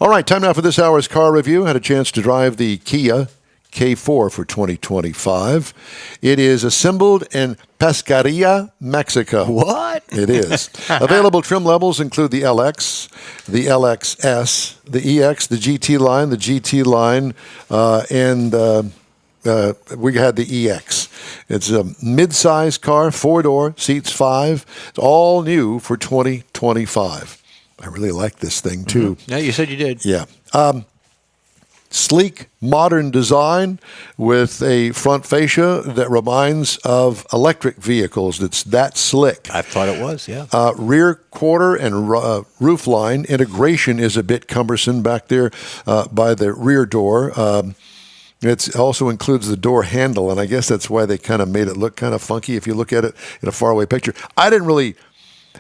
All right, time now for this hour's car review. Had a chance to drive the Kia K4 for 2025. It is assembled in Pesqueria, Mexico. What? It is. Available trim levels include the LX, the LXS, the EX, the GT line, and we had the EX. It's a mid-size car, 4-door, seats 5. It's all new for 2025. I really like this thing, too. Yeah, you said you did. Yeah. Sleek, modern design with a front fascia that reminds of electric vehicles. It's that slick. I thought it was, yeah. Rear quarter and roof line integration is a bit cumbersome back there by the rear door. It also includes the door handle, and I guess that's why they kind of made it look kind of funky if you look at it in a faraway picture. I didn't really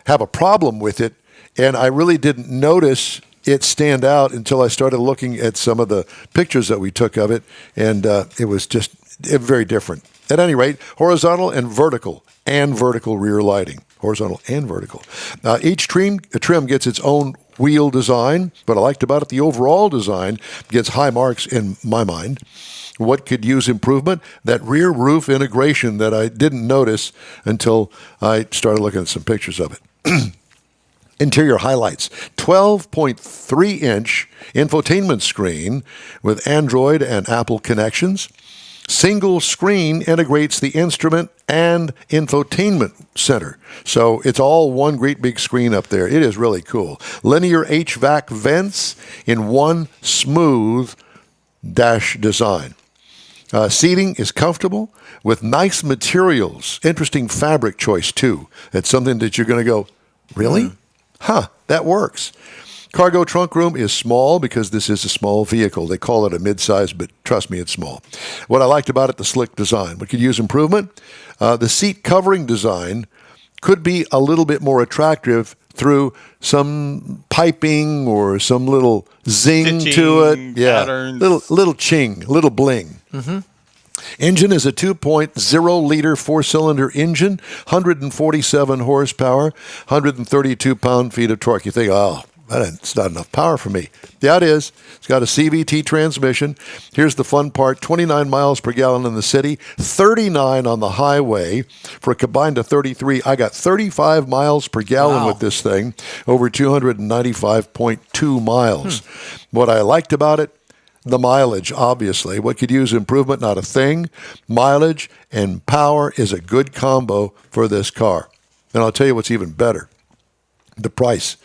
have a problem with it, and I really didn't notice it stand out until I started looking at some of the pictures that we took of it, and it was just very different. At any rate, horizontal and vertical rear lighting. Horizontal and vertical. Each trim gets its own wheel design. What I liked about it, the overall design gets high marks in my mind. What could use improvement? That rear roof integration that I didn't notice until I started looking at some pictures of it. Interior highlights: 12.3-inch infotainment screen with Android and Apple connections. Single screen integrates the instrument and infotainment center. So it's all one great big screen up there. It is really cool. Linear HVAC vents in one smooth dash design. Seating is comfortable with nice materials. Interesting fabric choice, too. It's something that you're going to go, really? Huh, that works. Cargo trunk room is small because this is a small vehicle. They call it a midsize, but trust me, it's small. What I liked about it, the slick design. What could use improvement? The seat covering design could be a little bit more attractive through some piping or some little zing to it. Yeah, little ching, little bling. Mm-hmm. Engine is a 2.0-liter four-cylinder engine, 147 horsepower, 132 pound-feet of torque. You think, oh, that's not enough power for me. Yeah, it is. It's got a CVT transmission. Here's the fun part: 29 miles per gallon in the city, 39 on the highway. For a combined of 33, I got 35 miles per gallon with this thing, over 295.2 miles. What I liked about it, the mileage, obviously. What could use improvement? Not a thing. Mileage and power is a good combo for this car. And I'll tell you what's even better: the price.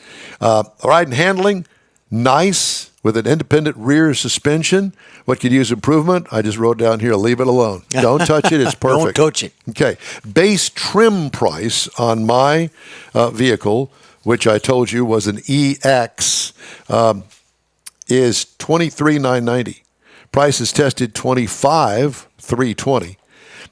Ride and handling, nice, with an independent rear suspension. What could use improvement? I just wrote down here, leave it alone. Don't touch it. It's perfect. Don't touch it. Okay. Base trim price on my vehicle, which I told you was an EX, is $23,990. Price is tested $25,320.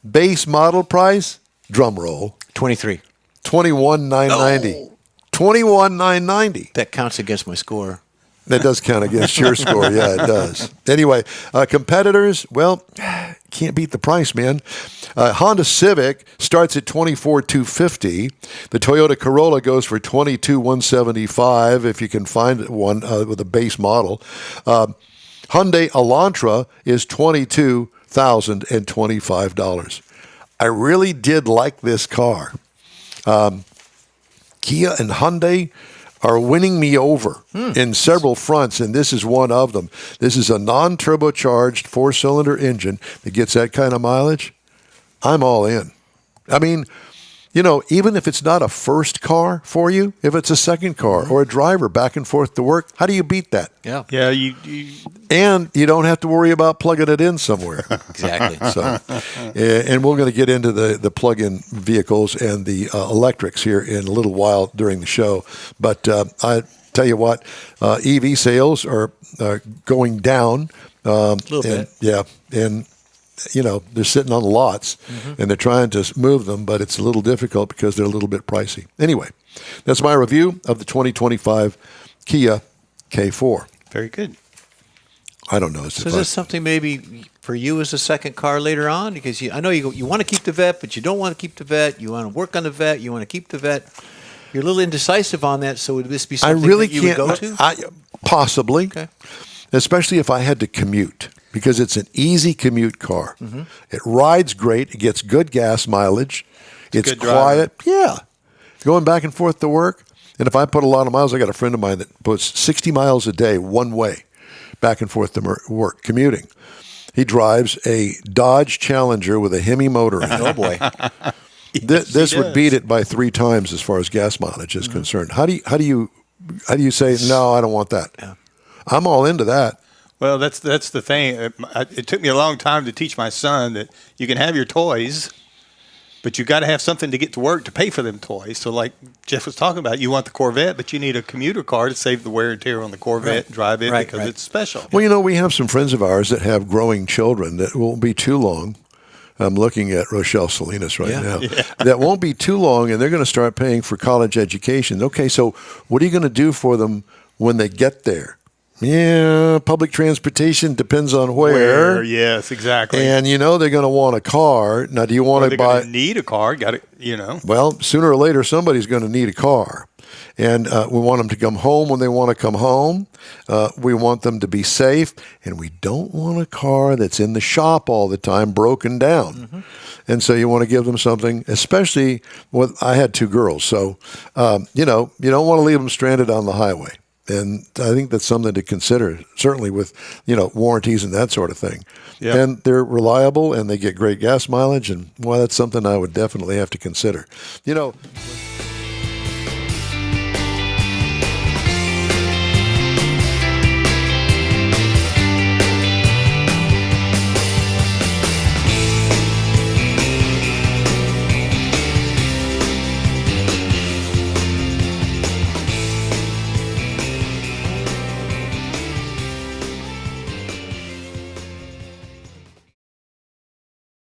Base model price, drum roll, $21,990. $21,990. That counts against my score. That does count against your score. Yeah, it does. Anyway, competitors, well, can't beat the price, man. Honda Civic starts at $24,250. The Toyota Corolla goes for $22,175 if you can find one with a base model. Hyundai Elantra is $22,025. I really did like this car. Kia and Hyundai are winning me over in several fronts, and this is one of them. This is a non-turbocharged four-cylinder engine that gets that kind of mileage. I'm all in. I mean, you know, even if it's not a first car for you, if it's a second car or a driver back and forth to work, how do you beat that? Yeah. Yeah, And you don't have to worry about plugging it in somewhere. Exactly. So, and we're going to get into the plug-in vehicles and the electrics here in a little while during the show. But I tell you what, EV sales are going down. A little bit. Yeah, and you know, they're sitting on the lots, and they're trying to move them, but it's a little difficult because they're a little bit pricey. Anyway, that's my review of the 2025 Kia K4. very good. I don't know. So is this something maybe for you as a second car later on? Because I know you want to keep the Vet, but you don't want to keep the Vet. You want to work on the Vet. You want to keep the Vet. You're a little indecisive on that, so would this be I something really that you can't. would go to? Possibly, Okay. especially if I had to commute, because it's an easy commute car. It rides great. It gets good gas mileage. It's good quiet. Yeah, going back and forth to work. And if I put a lot of miles, I got a friend of mine that puts 60 miles a day one way, back and forth to work, commuting. He drives a Dodge Challenger with a Hemi motor in it. Oh boy. This would does. beat it by 3 times as far as gas mileage is concerned. How do you say no? I don't want that. Yeah. I'm all into that. Well, that's the thing. It took me a long time to teach my son that you can have your toys, but you got to have something to get to work to pay for them toys. So, like Jeff was talking about, you want the Corvette, but you need a commuter car to save the wear and tear on the Corvette and drive it because it's special. Well, we have some friends of ours that have growing children that won't be too long. I'm looking at Rochelle Salinas right now. Yeah. That won't be too long, and they're going to start paying for college education. Okay, so what are you going to do for them when they get there? Yeah, public transportation depends on where. Yes, exactly. And they're going to want a car. Now, do you want to buy? Need a car? Got to, Well, sooner or later, somebody's going to need a car. And we want them to come home when they want to come home. We want them to be safe. And we don't want a car that's in the shop all the time, broken down. And so you want to give them something, especially I had 2 girls. So, you don't want to leave them stranded on the highway. And I think that's something to consider, certainly with, warranties and that sort of thing. Yep. And they're reliable and they get great gas mileage. And, that's something I would definitely have to consider.